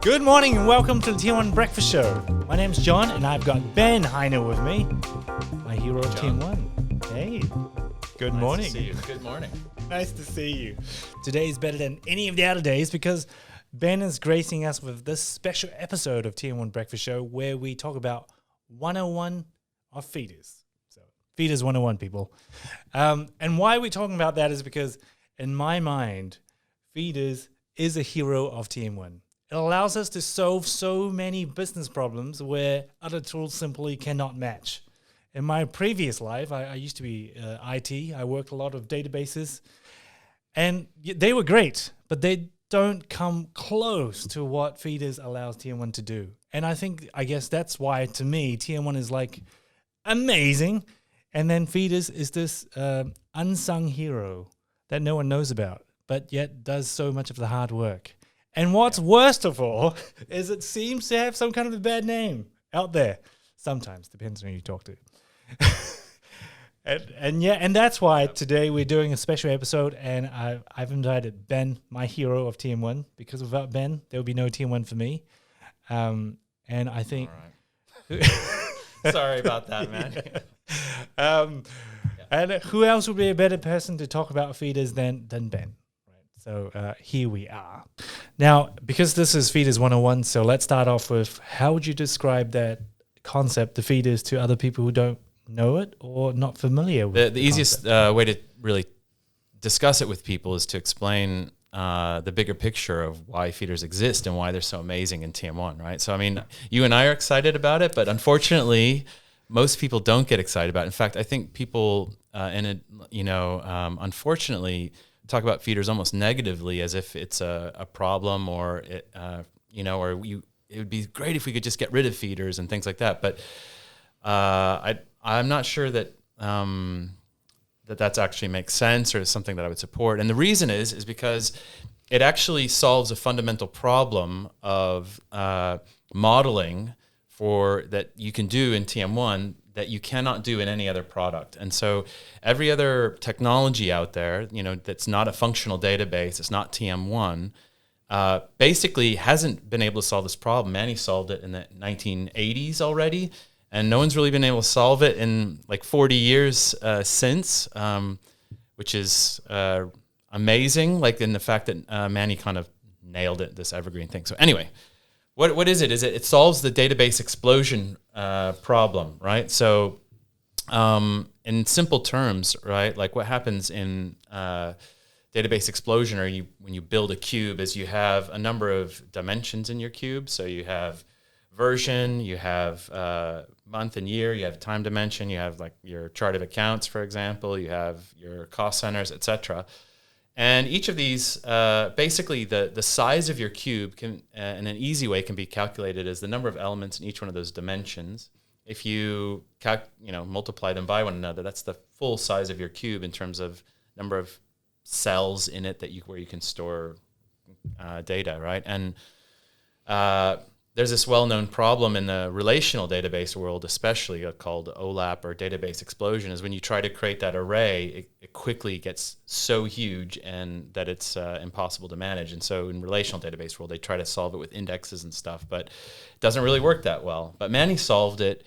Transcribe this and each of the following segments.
Good morning and welcome to the TM1 Breakfast Show. My name's Jon and I've got Ben Heinl with me, my hero of TM1. Hey, good morning. Nice to see you. Good morning. Nice to see you. Today is better than any of the other days because Ben is gracing us with this special episode of TM1 Breakfast Show where we talk about 101 of feeders. So feeders 101, people. And why we're talking about that is because in my mind, feeders is a hero of TM1. It allows us to solve so many business problems where other tools simply cannot match. In my previous life, I used to be IT. I worked a lot of databases, and they were great, but they don't come close to what feeders allows TM1 to do. And I guess that's why, to me, TM1 is like amazing, and then feeders is this unsung hero that no one knows about, but yet does so much of the hard work. And what's worst of all is it seems to have some kind of a bad name out there. Sometimes, depends on who you talk to. and that's why today we're doing a special episode, and I've invited Ben, my hero of TM1, because without Ben, there would be no TM1 for me. And I think... All right. Sorry about that, man. And who else would be a better person to talk about feeders than Ben? So here we are. Now, because this is Feeders 101, so let's start off with how would you describe that concept, the feeders, to other people who don't know it or not familiar with it? The easiest way to really discuss it with people is to explain the bigger picture of why feeders exist and why they're so amazing in TM1, right? So, I mean, you and I are excited about it, but unfortunately, most people don't get excited about it. In fact, I think people, unfortunately, talk about feeders almost negatively, as if it's a problem, or it would be great if we could just get rid of feeders and things like that. But I'm not sure that that's actually makes sense or is something that I would support. And the reason is because it actually solves a fundamental problem of modeling that you can do in TM1 that you cannot do in any other product. And so every other technology out there, that's not a functional database, it's not TM1, basically hasn't been able to solve this problem. Manny solved it in the 1980s already, and no one's really been able to solve it in like 40 years since, which is amazing, like in the fact that Manny kind of nailed it, this evergreen thing. So anyway, what is it? It solves the database explosion problem, right? So in simple terms, right, like what happens in database explosion, or when you build a cube, is you have a number of dimensions in your cube. So you have version, you have month and year, you have time dimension, you have like your chart of accounts, for example, you have your cost centers, etc. And each of these, basically the size of your cube can, in an easy way, can be calculated as the number of elements in each one of those dimensions. If you multiply them by one another, that's the full size of your cube in terms of number of cells in it where you can store data, right? And there's this well-known problem in the relational database world, especially called OLAP, or database explosion, is when you try to create that array, it quickly gets so huge and that it's impossible to manage. And so in relational database world, they try to solve it with indexes and stuff, but it doesn't really work that well. But Manny solved it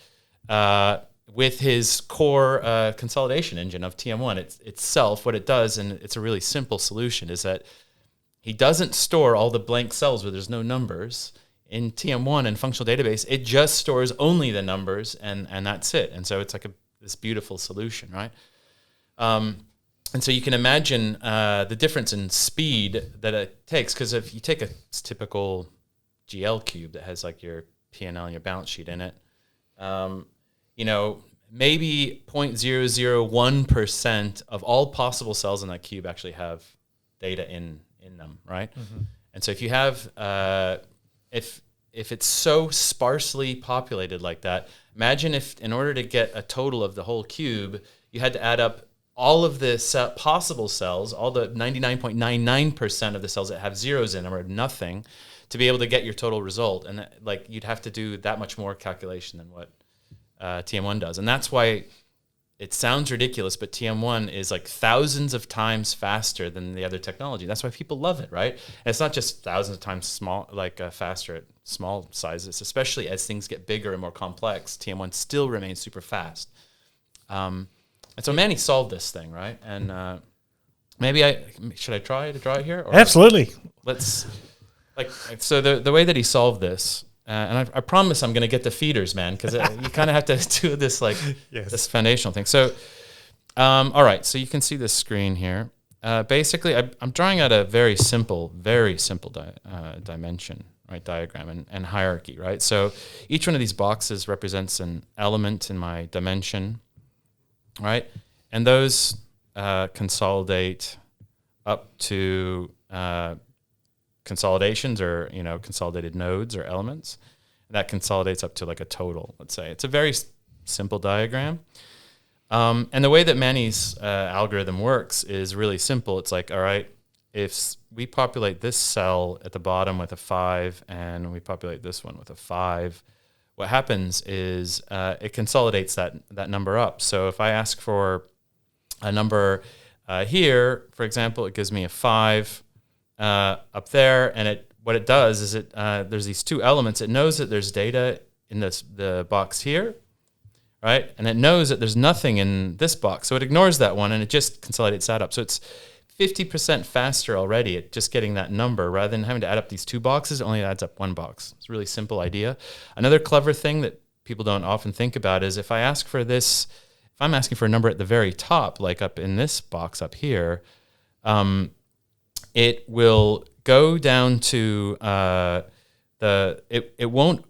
with his core consolidation engine of TM1 itself. What it does, and it's a really simple solution, is that he doesn't store all the blank cells where there's no numbers. In TM1 and functional database, it just stores only the numbers, and that's it. And so it's like this beautiful solution, right? And so you can imagine the difference in speed that it takes, because if you take a typical GL cube that has like your P&L and your balance sheet in it, maybe 0.001% of all possible cells in that cube actually have data in them, right? Mm-hmm. And so if you have... If it's so sparsely populated like that, imagine if in order to get a total of the whole cube, you had to add up all of the possible cells, all the 99.99% of the cells that have zeros in them or nothing, to be able to get your total result. And you'd have to do that much more calculation than what TM1 does. And that's why it sounds ridiculous, but TM1 is like thousands of times faster than the other technology. That's why people love it, right? And it's not just thousands of times faster at small sizes, especially as things get bigger and more complex. TM1 still remains super fast. And so Manny solved this thing, right? And should I try to draw it here? Or Absolutely. So the way that he solved this. And I promise I'm going to get the feeders, man, because you kind of have to do this this foundational thing. So, all right, so you can see this screen here. Basically, I'm drawing out a very simple dimension, right, diagram and hierarchy, right? So each one of these boxes represents an element in my dimension, right? And those consolidate up to consolidations or consolidated nodes or elements. And that consolidates up to like a total, let's say. It's a very simple diagram. And the way that Manny's algorithm works is really simple. It's like, all right, if we populate this cell at the bottom with a 5 and we populate this one with a 5, what happens is it consolidates that number up. So if I ask for a number here, for example, it gives me a 5 up there, and what it does is there's these two elements. It knows that there's data in the box here, right? And it knows that there's nothing in this box, so it ignores that one and it just consolidates that up. So it's 50% faster already at just getting that number rather than having to add up these two boxes. It only adds up one box. It's a really simple idea. Another clever thing that people don't often think about is if I'm asking for a number at the very top, like up in this box up here, it will go down to it won't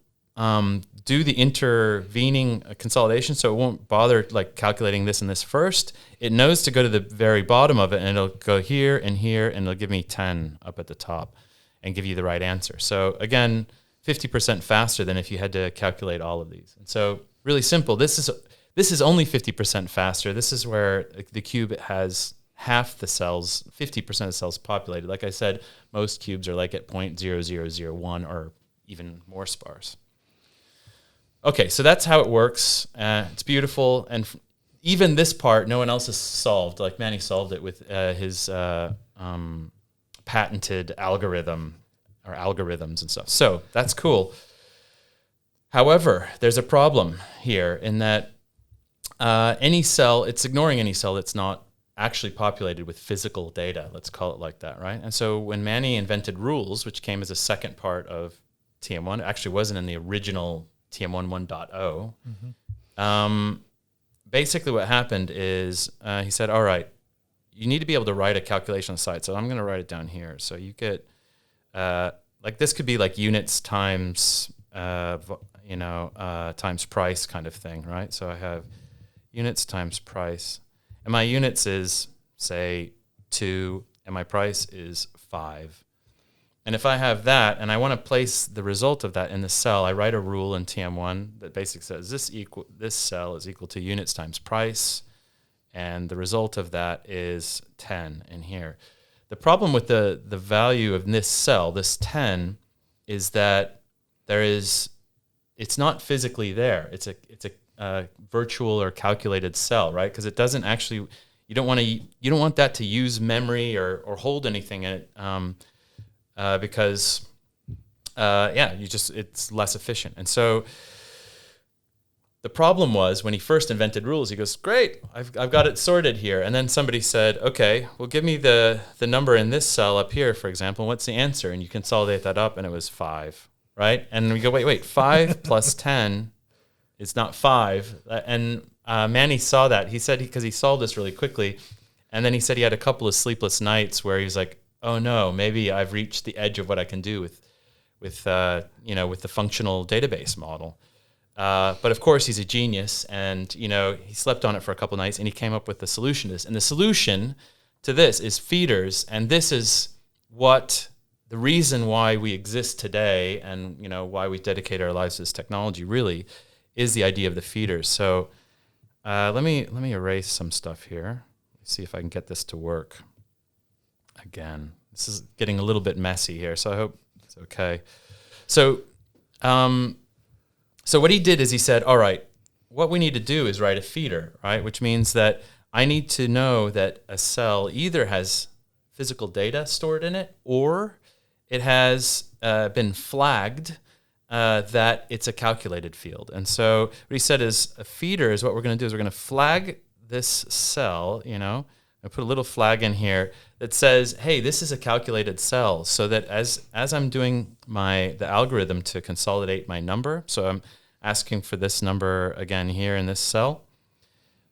do the intervening consolidation, so it won't bother like calculating this and this first. It knows to go to the very bottom of it, and it'll go here, and it'll give me 10 up at the top and give you the right answer. So again, 50% faster than if you had to calculate all of these. And so really simple. This is only 50% faster. This is where the cube has half the cells, 50% of the cells populated. Like I said, most cubes are like at 0.0001 or even more sparse. Okay, so that's how it works. It's beautiful. And even this part, no one else has solved. Like Manny solved it with his patented algorithm or algorithms and stuff. So that's cool. However, there's a problem here in that any cell, it's ignoring any cell that's not actually populated with physical data. Let's call it like that, right? And so when Manny invented rules, which came as a second part of TM1, it actually wasn't in the original TM1 1.0. Basically what happened is he said, all right, you need to be able to write a calculation on the side. So I'm going to write it down here. So you get, like this could be like units times, times price kind of thing, right? So I have units times price. And my units is, say, 2, and my price is 5. And if I have that, and I want to place the result of that in the cell, I write a rule in TM1 that basically says this cell is equal to units times price, and the result of that is 10 in here. The problem with the value of this cell, this 10, is that it's not physically there. It's a virtual or calculated cell, right? Because it doesn't actually, you don't want that to use memory or hold anything in it, because it's less efficient. And so the problem was when he first invented rules, he goes, great, I've got it sorted here. And then somebody said, okay, well, give me the number in this cell up here, for example. What's the answer? And you consolidate that up, and it was 5, right? And we go, wait, 5 plus 10 is not 5. And Manny saw that. He said, because he solved this really quickly, and then he said he had a couple of sleepless nights where he was like, oh no, maybe I've reached the edge of what I can do with the functional database model. But of course, he's a genius, and he slept on it for a couple of nights, and he came up with the solution to this. And the solution to this is feeders, and this is what the reason why we exist today, and why we dedicate our lives to this technology really is the idea of the feeders. So let me erase some stuff here. Let's see if I can get this to work. Again, this is getting a little bit messy here, so I hope it's okay. So what he did is he said, all right, what we need to do is write a feeder, right? Which means that I need to know that a cell either has physical data stored in it or it has been flagged that it's a calculated field. And so what he said is a feeder is what we're going to do is we're going to flag this cell, I put a little flag in here that says, hey, this is a calculated cell, so that as I'm doing the algorithm to consolidate my number, so I'm asking for this number again here in this cell,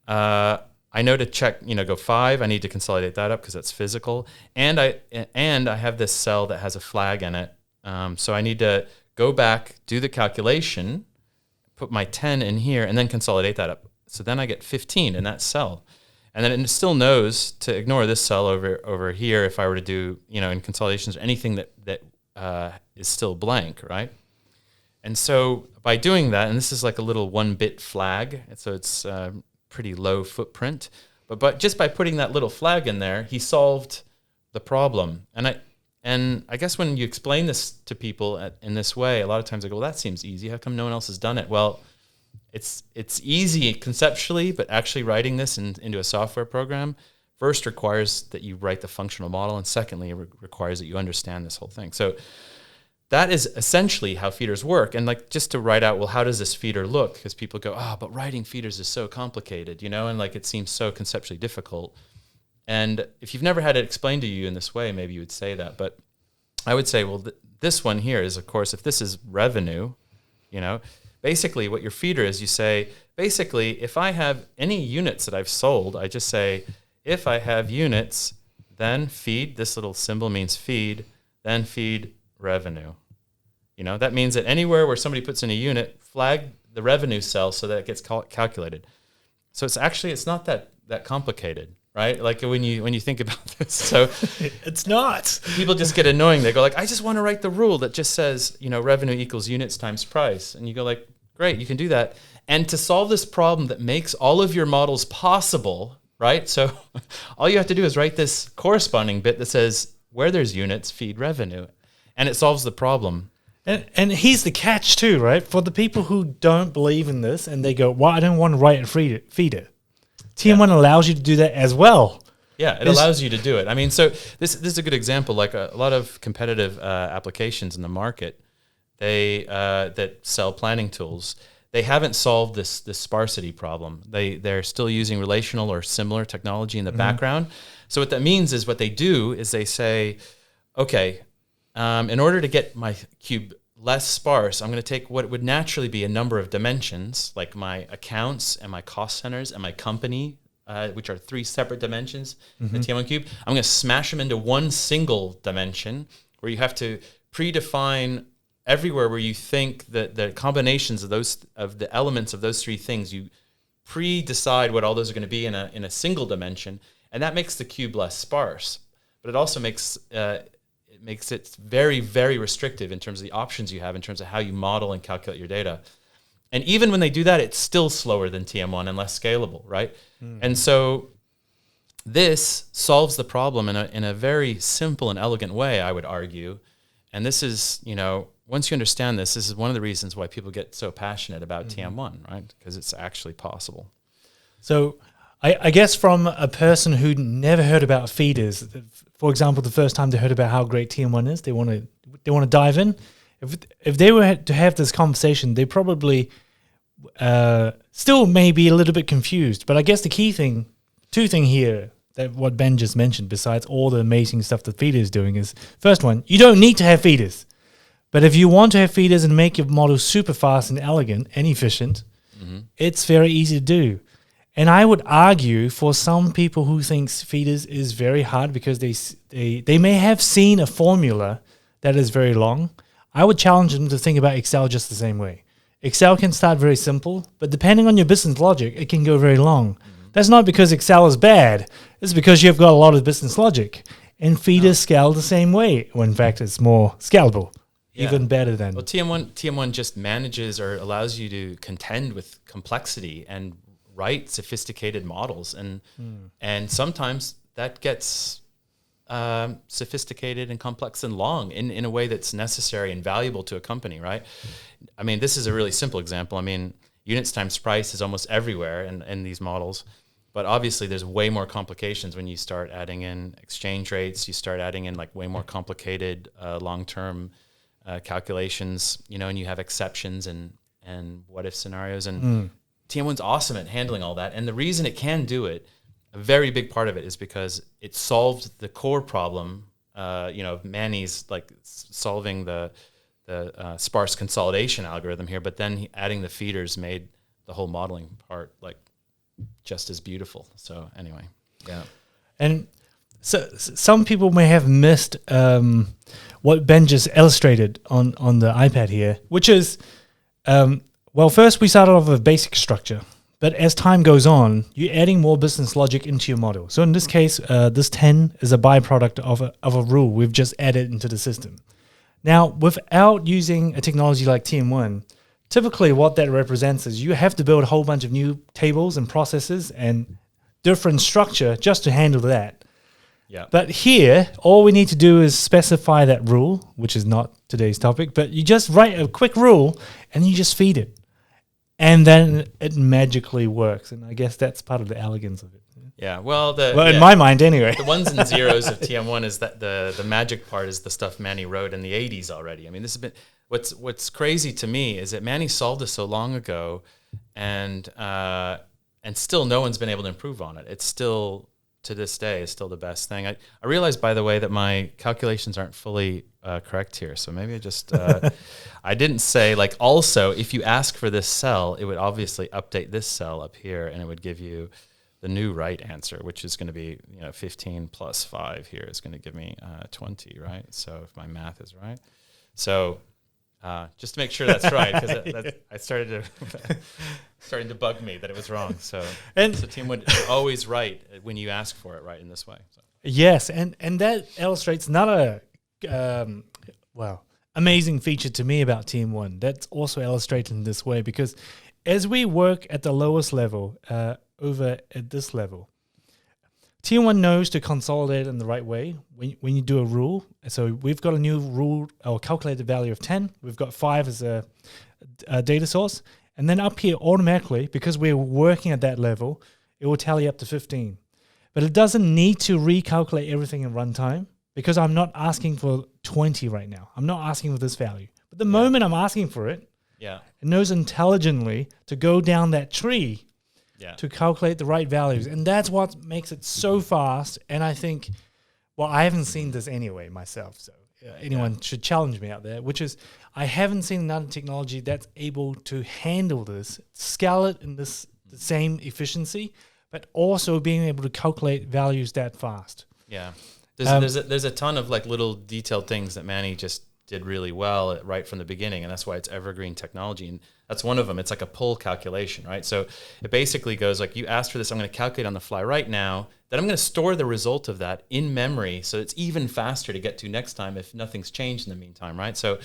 I know to check, go 5, I need to consolidate that up because that's physical, and I have this cell that has a flag in it, so I need to go back, do the calculation, put my 10 in here, and then consolidate that up. So then I get 15 in that cell. And then it still knows to ignore this cell over here if I were to do, in consolidations, anything that is still blank, right? And so by doing that, and this is like a little 1-bit flag, so it's pretty low footprint, but just by putting that little flag in there, he solved the problem. And I guess when you explain this to people in this way, a lot of times they go, well, that seems easy. How come no one else has done it? Well, it's easy conceptually, but actually writing this into a software program first requires that you write the functional model, and secondly, it requires that you understand this whole thing. So that is essentially how feeders work. And like just to write out, well, how does this feeder look? Because people go, but writing feeders is so complicated, and like it seems so conceptually difficult. And if you've never had it explained to you in this way, maybe you would say that. But I would say, well, this one here is, of course, if this is revenue, basically what your feeder is, you say, basically, if I have any units that I've sold, I just say, if I have units, then feed, this little symbol means feed, then feed revenue. That means that anywhere where somebody puts in a unit, flag the revenue cell so that it gets calculated. So it's not that complicated, right? Like when you think about this. So it's not. People just get annoying. They go like, I just want to write the rule that just says, revenue equals units times price. And you go like, great, you can do that. And to solve this problem that makes all of your models possible, right? So all you have to do is write this corresponding bit that says where there's units, feed revenue. And it solves the problem. And here's the catch too, right? For the people who don't believe in this and they go, well, I don't want to write a feeder. TM1 allows you to do that as well. Yeah, it allows you to do it. I mean, so this is a good example. Like a lot of competitive applications in the market, that sell planning tools, they haven't solved this sparsity problem. They're still using relational or similar technology in the background. So what that means is what they do is they say, okay, in order to get my cube less sparse, I'm going to take what would naturally be a number of dimensions, like my accounts and my cost centers and my company, which are 3 separate dimensions in the TM1 cube. I'm going to smash them into one single dimension where you have to predefine everywhere where you think that the combinations of the elements of those 3 things, you pre-decide what all those are going to be in a single dimension, and that makes the cube less sparse. But it also makes it very, very restrictive in terms of the options you have in terms of how you model and calculate your data. And even when they do that, it's still slower than TM1 and less scalable, right? And so this solves the problem in a very simple and elegant way, I would argue. And this is, once you understand this is one of the reasons why people get so passionate about TM1, right? Because it's actually possible. So I guess from a person who never heard about feeders, for example, the first time they heard about how great TM1 is, they want to dive in. If they were to have this conversation, they probably still may be a little bit confused. But I guess the key thing, 2 things here, that what Ben just mentioned, besides all the amazing stuff that feeder is doing, is first one, you don't need to have feeders. But if you want to have feeders and make your model super fast and elegant and efficient, it's very easy to do. And I would argue for some people who think feeders is very hard because they may have seen a formula that is very long, I would challenge them to think about Excel just the same way. Excel can start very simple, but depending on your business logic, it can go very long. That's not because Excel is bad. It's because you've got a lot of business logic. And feeders scale the same way. Well, in fact, it's more scalable. Even better than... Well, TM1 just manages or allows you to contend with complexity and write sophisticated models. And sometimes that gets sophisticated and complex and long in a way that's necessary and valuable to a company, right? I mean, this is a really simple example. I mean, units times price is almost everywhere in these models. But obviously, there's way more complications when you start adding in exchange rates. You start adding in like way more complicated long-term calculations, and you have exceptions and what-if scenarios. And TM1's awesome at handling all that. And the reason it can do it, a very big part of it, is because it solved the core problem, of Manny's like solving the sparse consolidation algorithm here. But then adding the feeders made the whole modeling part like just as beautiful. So anyway, yeah. And so some people may have missed what Ben just illustrated on the iPad here, which is, first we started off with a basic structure, but as time goes on, you're adding more business logic into your model. So in this case, this 10 is a byproduct of a rule we've just added into the system. Now, without using a technology like TM1, typically what that represents is you have to build a whole bunch of new tables and processes and different structure just to handle that. Yeah. But here, all we need to do is specify that rule, which is not today's topic, but you just write a quick rule and you just feed it. And then it magically works. And I guess that's part of the elegance of it. Yeah, well, in my mind anyway. The ones and zeros of TM1 is that the magic part is the stuff Manny wrote in the 80s already. I mean, this has been... What's crazy to me is that Manny solved this so long ago, and still no one's been able to improve on it. It's still, to this day, is still the best thing. I realized, by the way, that my calculations aren't fully correct here. So maybe I just I didn't say like also if you ask for this cell, it would obviously update this cell up here, and it would give you the new right answer, which is going to be 15 plus 5 here is going to give me 20, right? So if my math is right, so. Just to make sure that's right, because I starting to bug me that it was wrong. So TM1 is always right when you ask for it, right, in this way. So. Yes, and that illustrates another amazing feature to me about TM1. That's also illustrated in this way, because as we work at the lowest level, over at this level, TM1 knows to consolidate in the right way when you do a rule. So we've got a new rule or calculated value of 10. We've got 5 as a data source. And then up here automatically, because we're working at that level, it will tally up to 15. But it doesn't need to recalculate everything in runtime, because I'm not asking for 20 right now. I'm not asking for this value. But the moment I'm asking for it, it knows intelligently to go down that tree to calculate the right values. And that's what makes it so fast. And I think, I haven't seen this anyway myself. So anyone should challenge me out there, which is I haven't seen another technology that's able to handle this, scale it in the same efficiency, but also being able to calculate values that fast. Yeah. There's a ton of like little detailed things that Manny just did really well right from the beginning, and that's why it's evergreen technology. And that's one of them. It's like a pull calculation, right? So it basically goes like, you asked for this, I'm going to calculate on the fly right now, then I'm going to store the result of that in memory, so it's even faster to get to next time if nothing's changed in the meantime, right? So,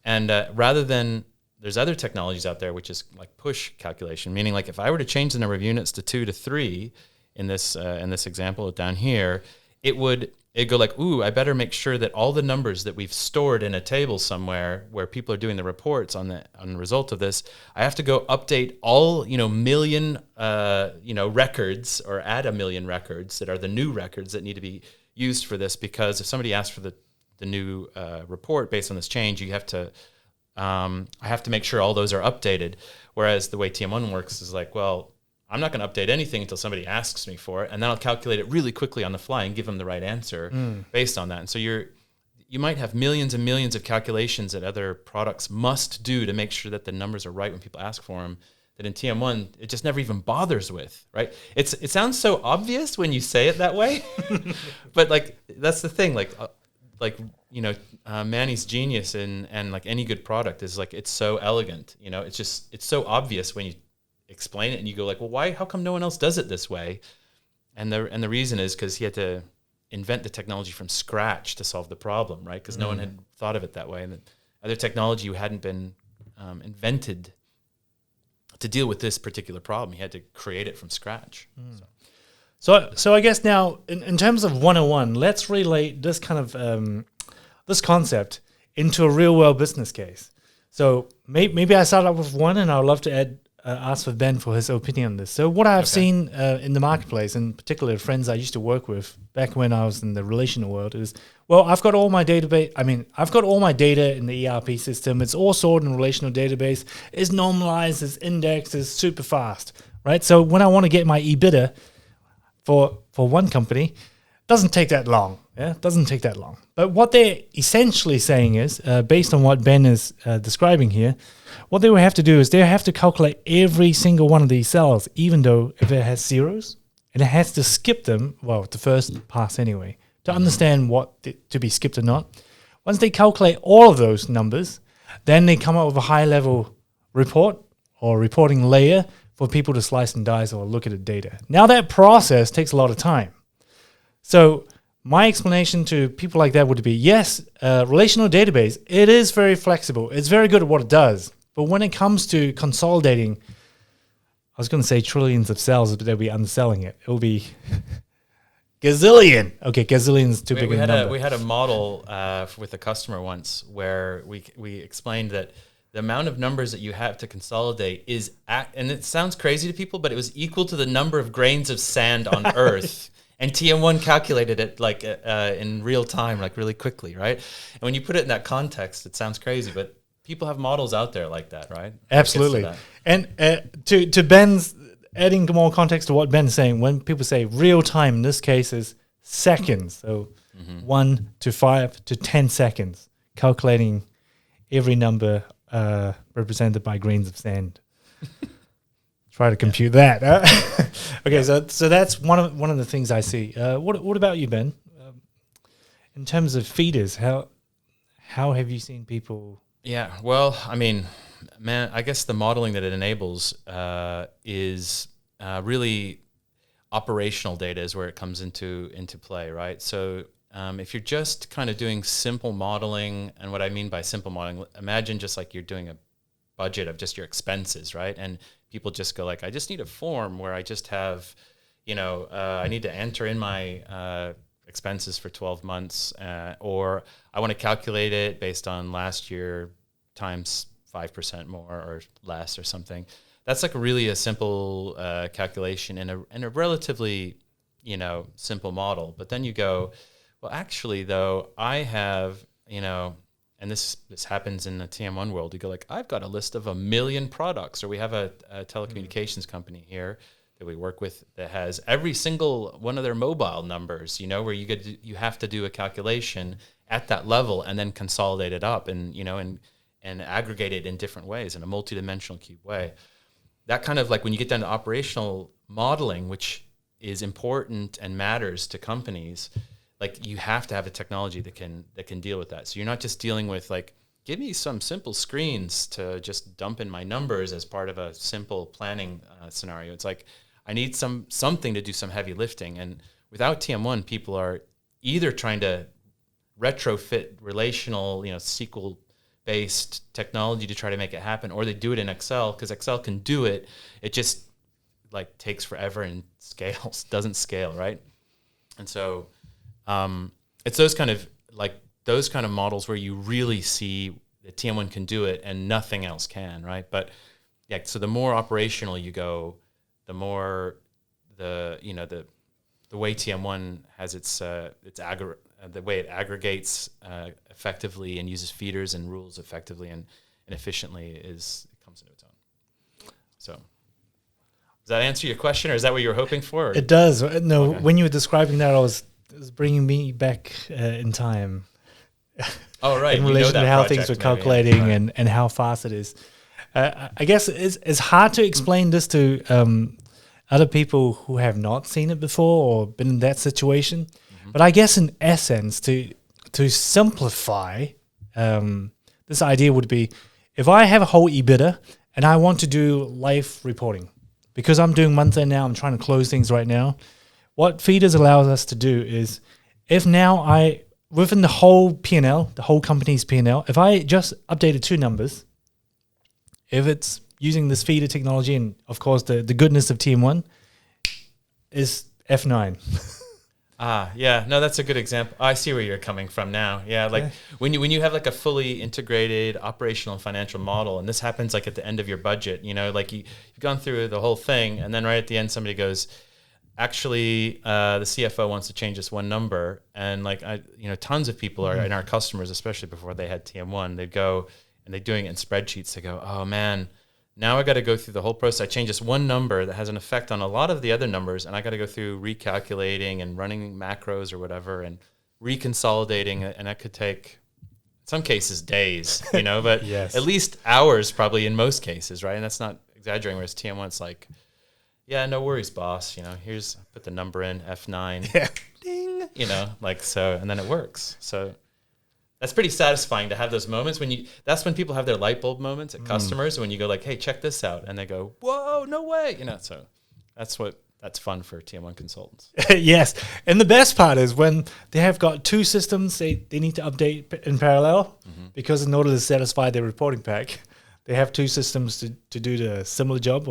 and rather than, there's other technologies out there which is like push calculation, meaning like if I were to change the number of units to 2 to 3 in this example down here, it'd go like, ooh, I better make sure that all the numbers that we've stored in a table somewhere where people are doing the reports on the result of this, I have to go update all, million, records, or add 1 million records that are the new records that need to be used for this, because if somebody asks for the new report based on this change, you have to, I have to make sure all those are updated. Whereas the way TM1 works is like, well, I'm not going to update anything until somebody asks me for it, and then I'll calculate it really quickly on the fly and give them the right answer based on that. And so you might have millions and millions of calculations that other products must do to make sure that the numbers are right when people ask for them, that in TM1 it just never even bothers with, right? It sounds so obvious when you say it that way, but like that's the thing, Manny's genius and like any good product is like, it's so elegant, it's so obvious when you explain it and you go like, well, how come no one else does it this way? And the reason is because he had to invent the technology from scratch to solve the problem, right? Because no one had thought of it that way, and the other technology hadn't been invented to deal with this particular problem. He had to create it from scratch. So I guess now in terms of 101, let's relate this kind of this concept into a real world business case. So maybe I start up with one, and I would love to add ask for Ben for his opinion on this. So what I've seen in the marketplace, in particular friends I used to work with back when I was in the relational world, is, well, I've got all my database. I mean, I've got all my data in the ERP system. It's all stored in a relational database. It's normalized. It's indexed. It's super fast, right? So when I want to get my EBITDA for one company, doesn't take that long. Yeah, it doesn't take that long. But what they're essentially saying is, based on what Ben is describing here, what they will have to do is they have to calculate every single one of these cells, even though if it has zeros, and it has to skip them, well, the first pass anyway, to understand what to be skipped or not. Once they calculate all of those numbers, then they come up with a high-level report or reporting layer for people to slice and dice or look at the data. Now that process takes a lot of time. So my explanation to people like that would be, yes, relational database, it is very flexible. It's very good at what it does. But when it comes to consolidating, I was going to say trillions of cells, but they'll be underselling it. It will be gazillion. Okay, gazillion is too big a number. We had a model with a customer once where we explained that the amount of numbers that you have to consolidate is, and it sounds crazy to people, but it was equal to the number of grains of sand on Earth. And TM1 calculated it like in real time, like really quickly, right? And when you put it in that context, it sounds crazy, but people have models out there like that, right? Absolutely. And to Ben's, adding more context to what Ben's saying, when people say real time, in this case is seconds. So 1 to 5 to 10 seconds, calculating every number represented by grains of sand. Try to compute that. Okay, so that's one of the things I see. What about you, Ben? In terms of feeders, how have you seen people? Yeah, well, I mean, man, I guess the modeling that it enables is really operational data is where it comes into play, right? So if you're just kind of doing simple modeling, and what I mean by simple modeling, imagine just like you're doing a budget of just your expenses, right? And people just go like, I just need a form where I just have, I need to enter in my expenses for 12 months, or I want to calculate it based on last year times 5% more or less or something. That's like really a simple calculation in a relatively, simple model. But then you go, well, actually, though, I have, and this happens in the TM1 world. You go like, I've got a list of 1 million products, or we have a telecommunications company here that we work with that has every single one of their mobile numbers, where you have to do a calculation at that level and then consolidate it up and aggregate it in different ways in a multidimensional cube way. That kind of like when you get down to operational modeling, which is important and matters to companies, like you have to have a technology that can deal with that. So you're not just dealing with like, give me some simple screens to just dump in my numbers as part of a simple planning scenario. It's like, I need something to do some heavy lifting. And without TM1, people are either trying to retrofit relational, SQL-based technology to try to make it happen, or they do it in Excel because Excel can do it. It just like takes forever and doesn't scale, right? And so it's those kind of models where you really see that TM1 can do it and nothing else can, right? But yeah, so the more operational you go, the more the way TM1 has the way it aggregates effectively and uses feeders and rules effectively and efficiently it comes into its own. So does that answer your question, or is that what you were hoping for? It does. No, okay. When you were describing that, it was bringing me back in time. Oh, right. In relation to how things were calculating and how fast it is. I guess it's hard to explain this to other people who have not seen it before or been in that situation. Mm-hmm. But I guess in essence, to simplify, this idea would be, if I have a whole EBITDA and I want to do live reporting, because I'm doing month end now, I'm trying to close things right now. What feeders allows us to do is, if now within the whole P&L, the whole company's P&L, if I just updated 2 numbers, if it's using this feeder technology, and of course the goodness of TM1 is F9. Yeah, no, that's a good example. I see where you're coming from now. Yeah, like when you have like a fully integrated operational and financial model, and this happens like at the end of your budget, like you've gone through the whole thing, and then right at the end somebody goes, actually, the CFO wants to change this one number, and like tons of people are in our customers, especially before they had TM1, they'd go and they're doing it in spreadsheets. They go, oh man, now I got to go through the whole process. I change this one number that has an effect on a lot of the other numbers, and I got to go through recalculating and running macros or whatever and reconsolidating it, and that could take, in some cases, days, but Yes. at least hours probably in most cases, right? And that's not exaggerating, whereas TM1, it's like, yeah, no worries, boss. Here's, put the number in, F9, ding, so, and then it works. So that's pretty satisfying to have those moments that's when people have their light bulb moments at customers, when you go like, hey, check this out. And they go, whoa, no way. So that's fun for TM1 consultants. Yes. And the best part is when they have got two systems they need to update in parallel, because in order to satisfy their reporting pack, they have two systems to do the similar job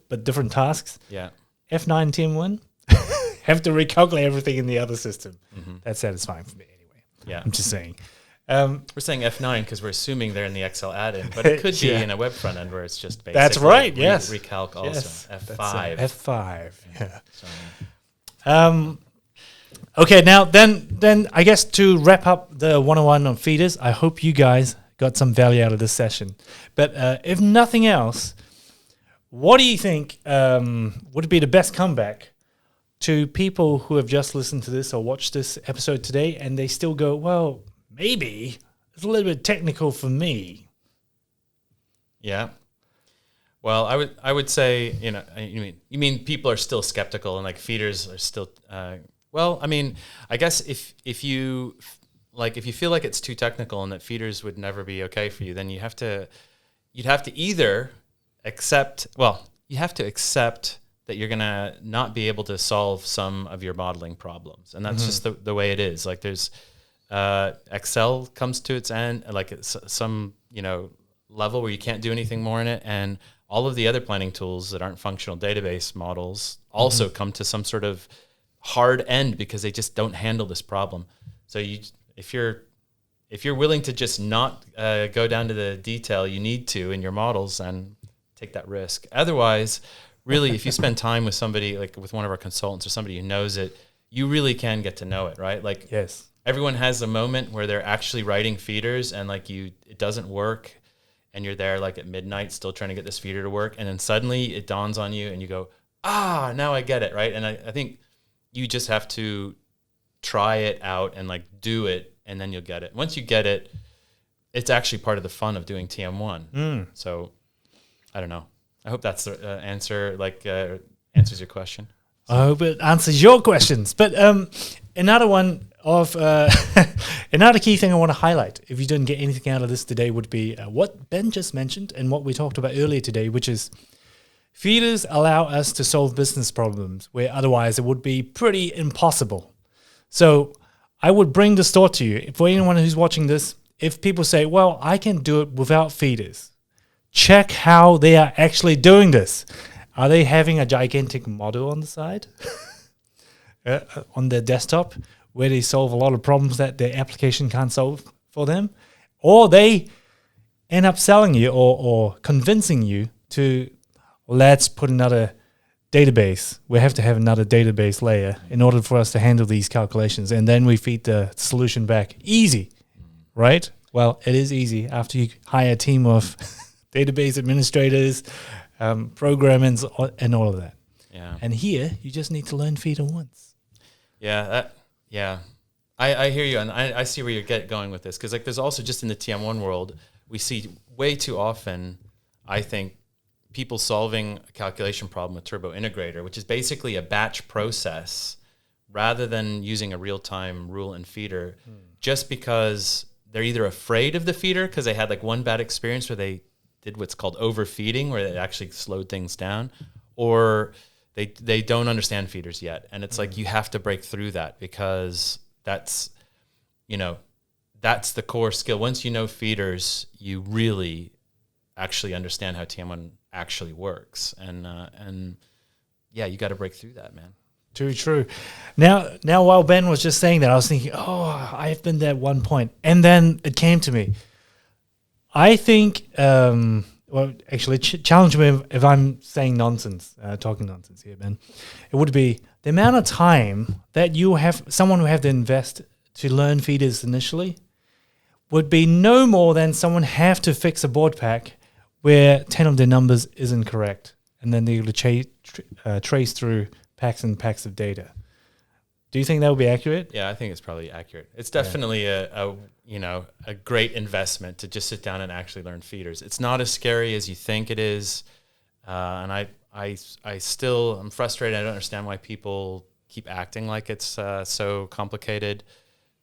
but different tasks. Yeah. F9 and TM1 have to recalculate everything in the other system. That's satisfying for me anyway. Yeah. I'm just saying. We're saying F9 because we're assuming they're in the Excel add-in, but it could be in a web front end where it's just basically that's right. Yes. Recalc also. Yes. F5. F5. Yeah. So, Okay. Now then I guess to wrap up the 101 on feeders, I hope you guys got some value out of this session. But if nothing else, what do you think would be the best comeback to people who have just listened to this or watched this episode today and they still go, well, maybe it's a little bit technical for me? Yeah. Well, I would say, you mean people are still skeptical and like feeders are still, I guess if you feel like it's too technical and that feeders would never be okay for you, then you'd have to either accept that you're going to not be able to solve some of your modeling problems. And that's just the way it is. Like there's, Excel comes to its end, like it's some, level where you can't do anything more in it. And all of the other planning tools that aren't functional database models also come to some sort of hard end because they just don't handle this problem. So if you're willing to just not go down to the detail you need to in your models, and take that risk. Otherwise, really, if you spend time with somebody, like with one of our consultants or somebody who knows it, you really can get to know it, right? Like, Yes. Everyone has a moment where they're actually writing feeders and like it doesn't work, and you're there like at midnight still trying to get this feeder to work, and then suddenly it dawns on you and you go, now I get it, right? And I think you just have to try it out and like do it, and then you'll get it. Once you get it, it's actually part of the fun of doing TM1. So I don't know. I hope that's the answer, answers your question. I hope it answers your questions. But another one of another key thing I want to highlight, if you didn't get anything out of this today, would be what Ben just mentioned and what we talked about earlier today, which is feeders allow us to solve business problems where otherwise it would be pretty impossible. So I would bring this thought to you. For anyone who's watching this, if people say, well, I can do it without feeders, check how they are actually doing this. Are they having a gigantic model on the side on their desktop where they solve a lot of problems that their application can't solve for them? Or they end up selling you or convincing you to, let's put another database. We have to have another database layer in order for us to handle these calculations. And then we feed the solution back. Easy, right? Well, it is easy after you hire a team of database administrators, programmers, and all of that. Yeah. And here, you just need to learn feeder once. Yeah. I hear you, and I see where you're going with this, because like there's also just in the TM1 world, we see way too often, I think, people solving a calculation problem with Turbo Integrator, which is basically a batch process rather than using a real-time rule and feeder, just because they're either afraid of the feeder because they had like one bad experience where they did what's called overfeeding, where it actually slowed things down, or they don't understand feeders yet. And it's like you have to break through that, because that's the core skill. Once you know feeders, you really actually understand how TM1 actually works. And yeah, you got to break through that, man. Too true. Now, while Ben was just saying that, I was thinking, oh, I've been there at one point. And then it came to me. I think, well, actually, challenge me if I'm saying nonsense, talking nonsense here, Ben. It would be the amount of time that you have, someone who have to invest to learn feeders initially would be no more than someone have to fix a board pack where 10 of their numbers isn't correct. And then they're going to trace through packs and packs of data. Do you think that would be accurate? Yeah, I think it's probably accurate. It's definitely a great investment to just sit down and actually learn feeders. It's not as scary as you think it is, and I still am frustrated. I don't understand why people keep acting like it's so complicated,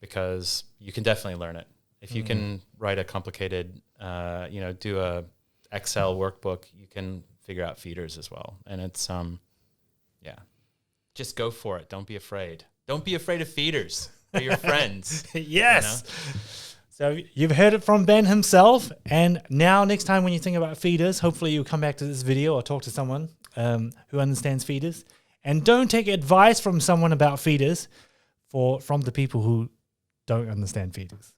because you can definitely learn it. If you can write a complicated, do a Excel workbook, you can figure out feeders as well. And it's just go for it. Don't be afraid. Don't be afraid of feeders. They're your friends. Yes. So you've heard it from Ben himself. And now next time when you think about feeders, hopefully you'll come back to this video or talk to someone who understands feeders. And don't take advice from someone about feeders from the people who don't understand feeders.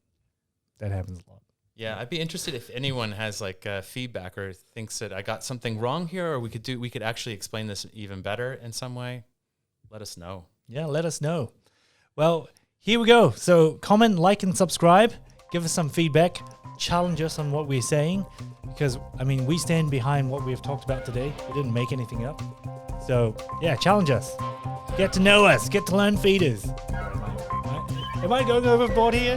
That happens a lot. Yeah, I'd be interested if anyone has feedback or thinks that I got something wrong here, or we could actually explain this even better in some way. Let us know. Yeah, let us know. Well, here we go. So comment, like, and subscribe. Give us some feedback. Challenge us on what we're saying, because, we stand behind what we've talked about today. We didn't make anything up. So, yeah, challenge us. Get to know us. Get to learn feeders. Am I going overboard here?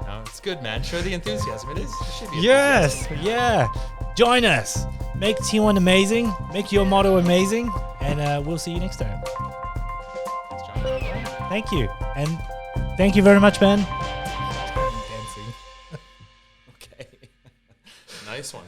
No, it's good, man. Show the enthusiasm. It is. It should be yes. Yeah. Join us. Make T1 amazing. Make your motto amazing. And we'll see you next time. Thank you. And thank you very much, Ben. Okay. Nice one.